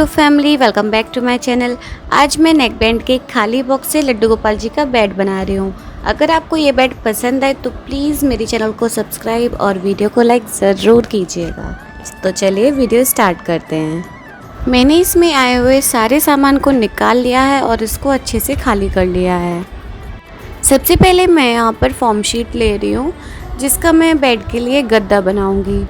Hello family, welcome back to my channel. आज मैं neck band के खाली बॉक्स से लड्डू गोपाल जी का बेड बना रही हूँ। अगर आपको ये बेड पसंद आए तो प्लीज़ मेरे चैनल को सब्सक्राइब और वीडियो को लाइक ज़रूर कीजिएगा। तो चलिए वीडियो स्टार्ट करते हैं। मैंने इसमें आए हुए सारे सामान को निकाल लिया है और इसको अच्छे से खाली कर लिया है। सबसे पहले मैं यहाँ पर फॉर्म शीट ले रही हूँ जिसका मैं बेड के लिए गद्दा बनाऊँगी।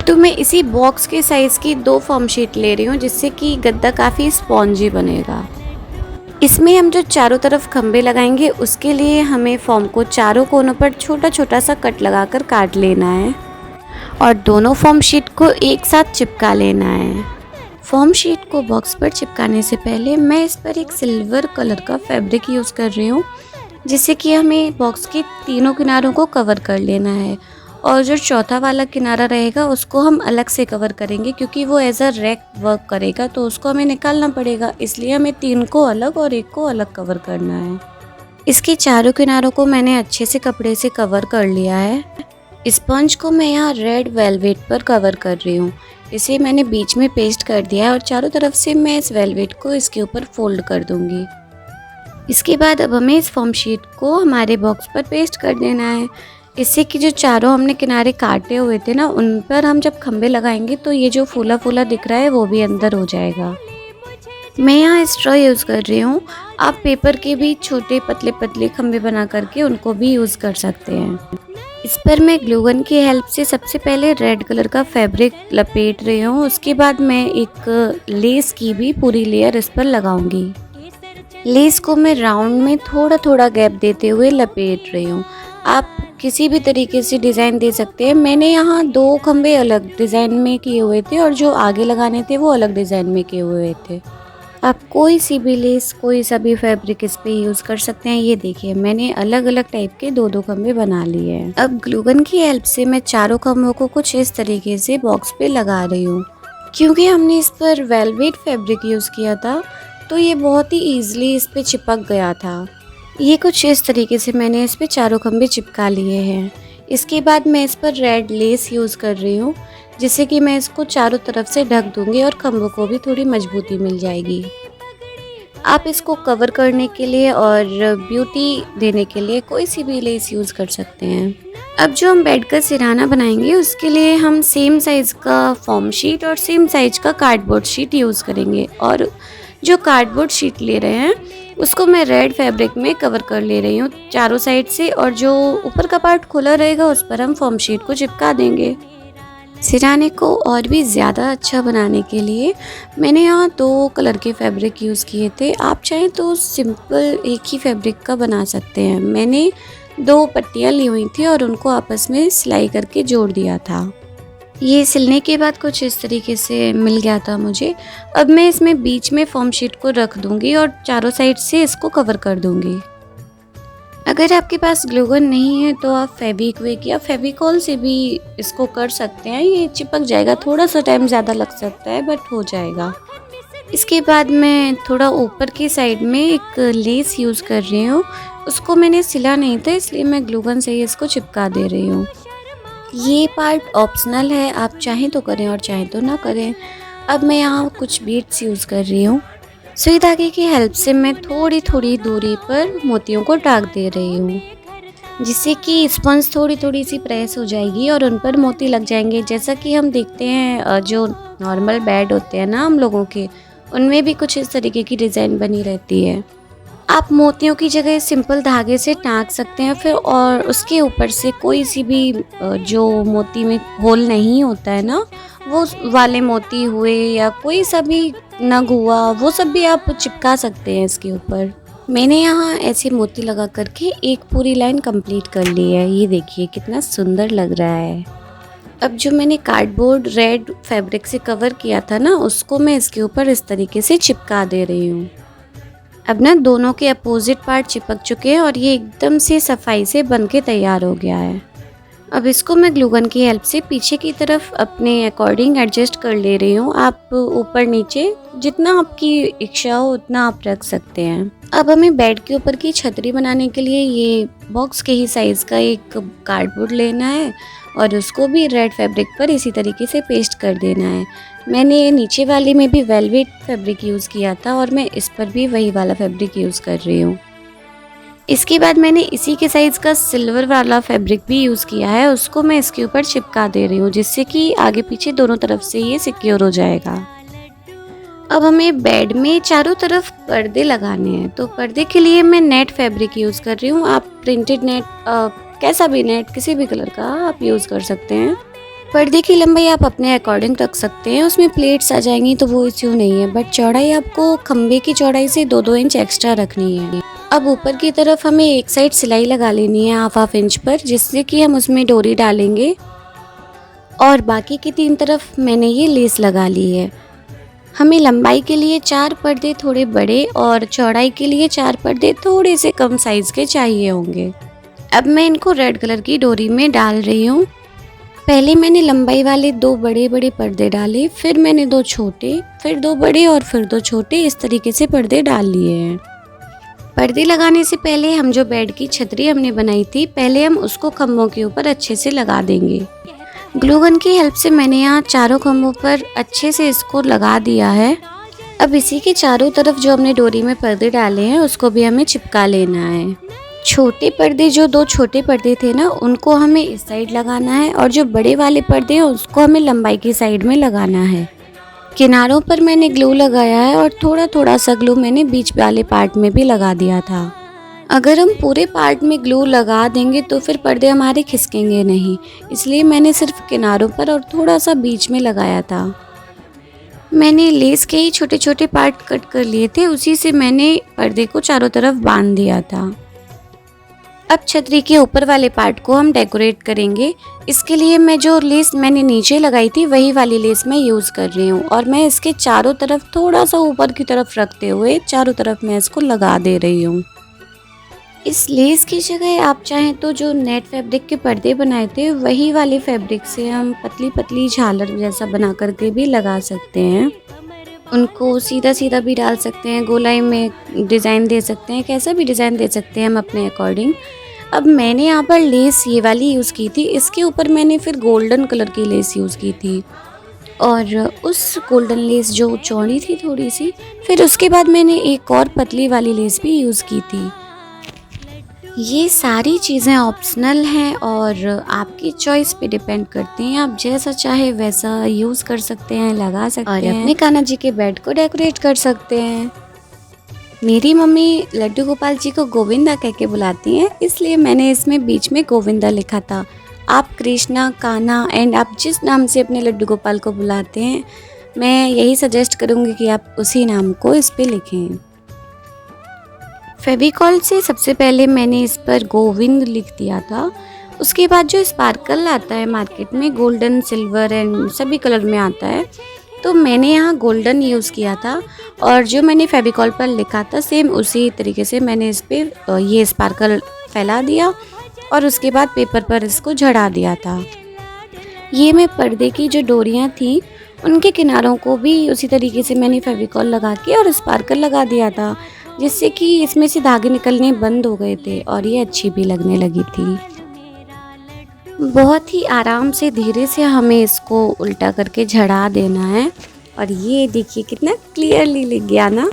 तो मैं इसी बॉक्स के साइज़ की 2 फॉर्म शीट ले रही हूँ जिससे कि गद्दा काफ़ी स्पॉन्जी बनेगा। इसमें हम जो चारों तरफ खंभे लगाएंगे उसके लिए हमें फॉर्म को चारों कोनों पर छोटा छोटा सा कट लगाकर काट लेना है और दोनों फॉर्म शीट को एक साथ चिपका लेना है। फॉर्म शीट को बॉक्स पर चिपकाने से पहले मैं इस पर एक सिल्वर कलर का फैब्रिक यूज़ कर रही हूँ जिससे कि हमें बॉक्स के तीनों किनारों को कवर कर लेना है और जो चौथा वाला किनारा रहेगा उसको हम अलग से कवर करेंगे क्योंकि वो एज अ रैक वर्क करेगा, तो उसको हमें निकालना पड़ेगा। इसलिए हमें 3 को अलग और 1 को अलग कवर करना है। इसके चारों किनारों को मैंने अच्छे से कपड़े से कवर कर लिया है। स्पंज को मैं यहाँ रेड वेलवेट पर कवर कर रही हूँ। इसे मैंने बीच में पेस्ट कर दिया है और चारों तरफ से मैं इस वेलवेट को इसके ऊपर फोल्ड कर दूँगी। इसके बाद अब हमें इस फॉर्म शीट को हमारे बॉक्स पर पेस्ट कर देना है। इससे कि जो चारों हमने किनारे काटे हुए थे ना, उन पर हम जब खंभे लगाएंगे तो ये जो फूला फूला दिख रहा है वो भी अंदर हो जाएगा। मैं यहाँ स्ट्रॉ यूज़ कर रही हूँ। आप पेपर के भी छोटे पतले पतले खंभे बना करके उनको भी यूज़ कर सकते हैं। इस पर मैं ग्लू गन की हेल्प से सबसे पहले रेड कलर का फैब्रिक लपेट रही हूँ। उसके बाद मैं एक लेस की भी पूरी लेयर इस पर लगाऊंगी। लेस को मैं राउंड में थोड़ा थोड़ा गैप देते हुए लपेट रही हूँ। आप किसी भी तरीके से डिज़ाइन दे सकते हैं। मैंने यहाँ 2 खंभे अलग डिज़ाइन में किए हुए थे और जो आगे लगाने थे वो अलग डिज़ाइन में किए हुए थे। आप कोई सी भी लेस, कोई सा भी फैब्रिक इस पे यूज़ कर सकते हैं। ये देखिए, मैंने अलग अलग टाइप के 2-2 खंभे बना लिए हैं। अब ग्लू गन की हेल्प से मैं चारों खंभों को कुछ इस तरीके से बॉक्स पे लगा रही हूँ। क्योंकि हमने इस पर वेलवेट फैब्रिक यूज़ किया था तो ये बहुत ही ईजिली इस पर चिपक गया था। ये कुछ इस तरीके से मैंने इस पे चारों खंभे चिपका लिए हैं। इसके बाद मैं इस पर रेड लेस यूज़ कर रही हूँ जिससे कि मैं इसको चारों तरफ से ढक दूँगी और खंभों को भी थोड़ी मजबूती मिल जाएगी। आप इसको कवर करने के लिए और ब्यूटी देने के लिए कोई सी भी लेस यूज़ कर सकते हैं। अब जो हम बेड का सिरहाना बनाएंगे उसके लिए हम सेम साइज़ का फॉर्म शीट और सेम साइज़ का कार्डबोर्ड शीट यूज़ करेंगे। और जो कार्डबोर्ड शीट ले रहे हैं उसको मैं रेड फैब्रिक में कवर कर ले रही हूँ चारों साइड से, और जो ऊपर का पार्ट खुला रहेगा उस पर हम फॉर्म शीट को चिपका देंगे। सिरहाने को और भी ज़्यादा अच्छा बनाने के लिए मैंने यहाँ 2 कलर के फैब्रिक यूज़ किए थे। आप चाहें तो सिंपल एक ही फैब्रिक का बना सकते हैं। मैंने 2 पट्टियाँ ली हुई थी और उनको आपस में सिलाई करके जोड़ दिया था। ये सिलने के बाद कुछ इस तरीके से मिल गया था मुझे। अब मैं इसमें बीच में फॉर्म शीट को रख दूंगी और चारों साइड से इसको कवर कर दूंगी। अगर आपके पास ग्लू गन नहीं है तो आप फेविक्विक या फेविकॉल से भी इसको कर सकते हैं। ये चिपक जाएगा, थोड़ा सा टाइम ज़्यादा लग सकता है बट हो जाएगा। इसके बाद मैं थोड़ा ऊपर की साइड में एक लेस यूज़ कर रही हूँ। उसको मैंने सिला नहीं था इसलिए मैं ग्लू गन से ही इसको चिपका दे रही हूँ। ये पार्ट ऑप्शनल है, आप चाहें तो करें और चाहें तो ना करें। अब मैं यहाँ कुछ बीड्स यूज़ कर रही हूँ। सुई धागे की हेल्प से मैं थोड़ी थोड़ी दूरी पर मोतियों को टाक दे रही हूँ जिससे कि स्पंज थोड़ी थोड़ी सी प्रेस हो जाएगी और उन पर मोती लग जाएंगे। जैसा कि हम देखते हैं जो नॉर्मल बेड होते हैं ना हम लोगों के, उनमें भी कुछ इस तरीके की डिज़ाइन बनी रहती है। आप मोतियों की जगह सिंपल धागे से टाँक सकते हैं फिर, और उसके ऊपर से कोई सी भी जो मोती में होल नहीं होता है ना, वो वाले मोती हुए या कोई सा भी नग हुआ, वो सब भी आप चिपका सकते हैं इसके ऊपर। मैंने यहाँ ऐसे मोती लगा करके एक पूरी लाइन कंप्लीट कर ली है। ये देखिए कितना सुंदर लग रहा है। अब जो मैंने कार्डबोर्ड रेड फैब्रिक से कवर किया था ना, उसको मैं इसके ऊपर इस तरीके से चिपका दे रही हूँ। अब ना दोनों के अपोजिट पार्ट चिपक चुके हैं और ये एकदम से सफाई से बन के तैयार हो गया है। अब इसको मैं ग्लू गन की हेल्प से पीछे की तरफ अपने अकॉर्डिंग एडजस्ट कर ले रही हूँ। आप ऊपर नीचे जितना आपकी इच्छा हो उतना आप रख सकते हैं। अब हमें बेड के ऊपर की छतरी बनाने के लिए ये बॉक्स के ही साइज़ का एक कार्डबोर्ड लेना है और उसको भी रेड फैब्रिक पर इसी तरीके से पेस्ट कर देना है। मैंने नीचे वाले में भी वेलवेट फैब्रिक यूज़ किया था और मैं इस पर भी वही वाला फैब्रिक यूज़ कर रही हूँ। इसके बाद मैंने इसी के साइज़ का सिल्वर वाला फैब्रिक भी यूज़ किया है, उसको मैं इसके ऊपर चिपका दे रही हूँ जिससे कि आगे पीछे दोनों तरफ से ये सिक्योर हो जाएगा। अब हमें बेड में चारों तरफ पर्दे लगाने हैं, तो पर्दे के लिए मैं नेट फैब्रिक यूज़ कर रही हूँ। आप प्रिंटेड नेट कैसा भी नेट किसी भी कलर का आप यूज़ कर सकते हैं। पर्दे की लंबाई आप अपने अकॉर्डिंग रख सकते हैं, उसमें प्लेट्स आ जाएंगी तो वो इश्यू नहीं है, बट चौड़ाई आपको खम्भे की चौड़ाई से 2-2 इंच एक्स्ट्रा रखनी है। अब ऊपर की तरफ हमें एक साइड सिलाई लगा लेनी है हाफ इंच पर, जिससे कि हम उसमें डोरी डालेंगे और बाकी की 3 तरफ मैंने ये लेस लगा ली है। हमें लंबाई के लिए 4 पर्दे थोड़े बड़े और चौड़ाई के लिए 4 पर्दे थोड़े से कम साइज़ के चाहिए होंगे। अब मैं इनको रेड कलर की डोरी में डाल रही हूँ। पहले मैंने लंबाई वाले 2 बड़े पर्दे डाले, फिर मैंने 2 छोटे, फिर 2 बड़े और फिर 2 छोटे, इस तरीके से पर्दे डाल लिए हैं। पर्दे लगाने से पहले हम जो बेड की छतरी हमने बनाई थी, पहले हम उसको खम्भों के ऊपर अच्छे से लगा देंगे। ग्लू गन की हेल्प से मैंने यहाँ चारों खम्भों पर अच्छे से इसको लगा दिया है। अब इसी के चारों तरफ जो हमने डोरी में पर्दे डाले हैं उसको भी हमें चिपका लेना है। छोटे पर्दे जो 2 छोटे पर्दे थे ना, उनको हमें इस साइड लगाना है और जो बड़े वाले पर्दे हैं उसको हमें लंबाई की साइड में लगाना है। किनारों पर मैंने ग्लू लगाया है और थोड़ा थोड़ा सा ग्लू मैंने बीच वाले पार्ट में भी लगा दिया था। अगर हम पूरे पार्ट में ग्लू लगा देंगे तो फिर पर्दे हमारे खिसकेंगे नहीं, इसलिए मैंने सिर्फ किनारों पर और थोड़ा सा बीच में लगाया था। मैंने लेस के ही छोटे छोटे पार्ट कट कर लिए थे, उसी से मैंने पर्दे को चारों तरफ बांध दिया था। अब छतरी के ऊपर वाले पार्ट को हम डेकोरेट करेंगे। इसके लिए मैं जो लेस मैंने नीचे लगाई थी वही वाली लेस मैं यूज़ कर रही हूँ और मैं इसके चारों तरफ थोड़ा सा ऊपर की तरफ रखते हुए चारों तरफ मैं इसको लगा दे रही हूँ। इस लेस की जगह आप चाहें तो जो नेट फैब्रिक के पर्दे बनाए थे वही वाले फैब्रिक से हम पतली पतली झालर जैसा बना करके भी लगा सकते हैं। उनको सीधा सीधा भी डाल सकते हैं, गोलाई में डिज़ाइन दे सकते हैं, कैसा भी डिज़ाइन दे सकते हैं हम अपने अकॉर्डिंग। अब मैंने यहाँ पर लेस ये वाली यूज़ की थी, इसके ऊपर मैंने फिर गोल्डन कलर की लेस यूज़ की थी और उस गोल्डन लेस जो चौड़ी थी थोड़ी सी, फिर उसके बाद मैंने एक और पतली वाली लेस भी यूज़ की थी। ये सारी चीज़ें ऑप्शनल हैं और आपकी चॉइस पे डिपेंड करती हैं, आप जैसा चाहे वैसा यूज़ कर सकते हैं, लगा सकते हैं और अपने कान्हा जी के बेड को डेकोरेट कर सकते हैं। मेरी मम्मी लड्डू गोपाल जी को गोविंदा कह के बुलाती हैं, इसलिए मैंने इसमें बीच में गोविंदा लिखा था। आप कृष्णा, कान्हा एंड आप जिस नाम से अपने लड्डू गोपाल को बुलाते हैं, मैं यही सजेस्ट करूँगी कि आप उसी नाम को इस पे लिखें। फेविकॉल से सबसे पहले मैंने इस पर गोविंद लिख दिया था। उसके बाद जो स्पार्कल आता है मार्केट में, गोल्डन, सिल्वर एंड सभी कलर में आता है, तो मैंने यहाँ गोल्डन यूज़ किया था और जो मैंने फेविकॉल पर लिखा था सेम उसी तरीके से मैंने इस पर ये स्पार्कल फैला दिया और उसके बाद पेपर पर इसको झड़ा दिया था। ये मैं पर्दे की जो डोरियाँ थी उनके किनारों को भी उसी तरीके से मैंने फेविकॉल लगा के और स्पार्कल लगा दिया था, जिससे कि इसमें से धागे निकलने बंद हो गए थे और ये अच्छी भी लगने लगी थी। बहुत ही आराम से धीरे से हमें इसको उल्टा करके झड़ा देना है और ये देखिए कितना क्लियरली लिख गया ना।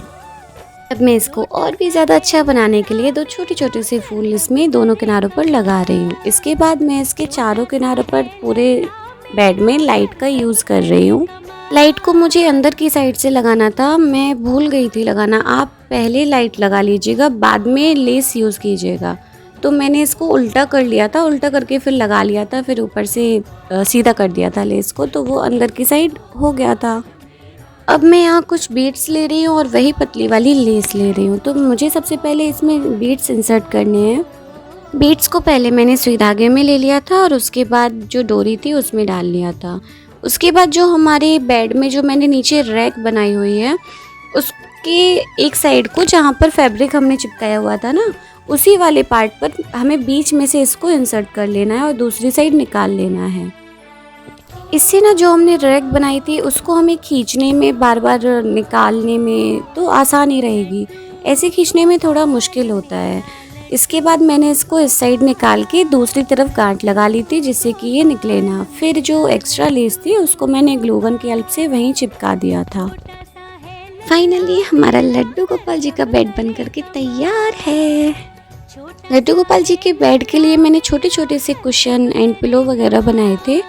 अब मैं इसको और भी ज़्यादा अच्छा बनाने के लिए 2 छोटे छोटे से फूल इसमें दोनों किनारों पर लगा रही हूँ। इसके बाद मैं इसके चारों किनारों पर पूरे बेड में लाइट का यूज़ कर रही हूँ। लाइट को मुझे अंदर की साइड से लगाना था, मैं भूल गई थी लगाना। आप पहले लाइट लगा लीजिएगा, बाद में लेस यूज़ कीजिएगा। तो मैंने इसको उल्टा कर लिया था, उल्टा करके फिर लगा लिया था, फिर ऊपर से सीधा कर दिया था लेस को, तो वो अंदर की साइड हो गया था। अब मैं यहाँ कुछ बीड्स ले रही हूँ और वही पतली वाली लेस ले रही हूँ। तो मुझे सबसे पहले इसमें बीड्स इंसर्ट करने हैं। बीड्स को पहले मैंने सुई धागे में ले लिया था और उसके बाद जो डोरी थी उसमें डाल लिया था। उसके बाद जो हमारे बेड में जो मैंने नीचे रैक बनाई हुई है उसके एक साइड को जहाँ पर फैब्रिक हमने चिपकाया हुआ था ना, उसी वाले पार्ट पर हमें बीच में से इसको इंसर्ट कर लेना है और दूसरी साइड निकाल लेना है। इससे ना जो हमने रैक बनाई थी उसको हमें खींचने में, बार बार निकालने में तो आसानी रहेगी, ऐसे खींचने में थोड़ा मुश्किल होता है। इसके बाद मैंने इसको इस साइड निकाल के दूसरी तरफ गांठ लगा ली थी जिससे कि ये निकले ना। फिर जो एक्स्ट्रा लेस थी उसको मैंने ग्लू गन की हेल्प से वहीं चिपका दिया था। फाइनली हमारा लड्डू गोपाल जी का बेड बन करके तैयार है। लड्डू गोपाल जी के बेड के लिए मैंने छोटे छोटे से कुशन एंड पिलो वगैरह बनाए थे,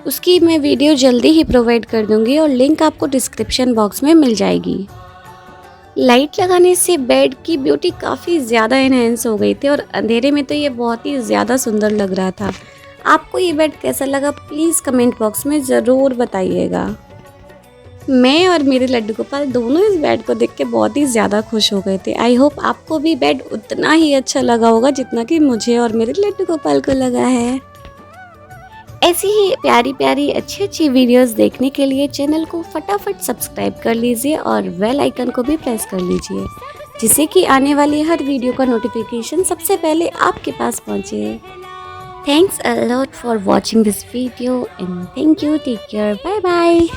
उसकी मैं वीडियो जल्दी ही प्रोवाइड कर दूंगी और लिंक आपको डिस्क्रिप्शन बॉक्स में मिल जाएगी। लाइट लगाने से बेड की ब्यूटी काफ़ी ज़्यादा इन्हेंस हो गई थी और अंधेरे में तो ये बहुत ही ज़्यादा सुंदर लग रहा था। आपको ये बेड कैसा लगा प्लीज़ कमेंट बॉक्स में ज़रूर बताइएगा। मैं और मेरे लड्डू गोपाल दोनों इस बेड को देख के बहुत ही ज़्यादा खुश हो गए थे। आई होप आपको भी बेड उतना ही अच्छा लगा होगा जितना कि मुझे और मेरे लड्डू गोपाल को लगा है। ऐसी ही प्यारी प्यारी अच्छी अच्छी वीडियोस देखने के लिए चैनल को फटाफट सब्सक्राइब कर लीजिए और बेल आइकन को भी प्रेस कर लीजिए, जिससे कि आने वाली हर वीडियो का नोटिफिकेशन सबसे पहले आपके पास पहुंचे। Thanks a lot for watching this video and thank you, take care, bye bye.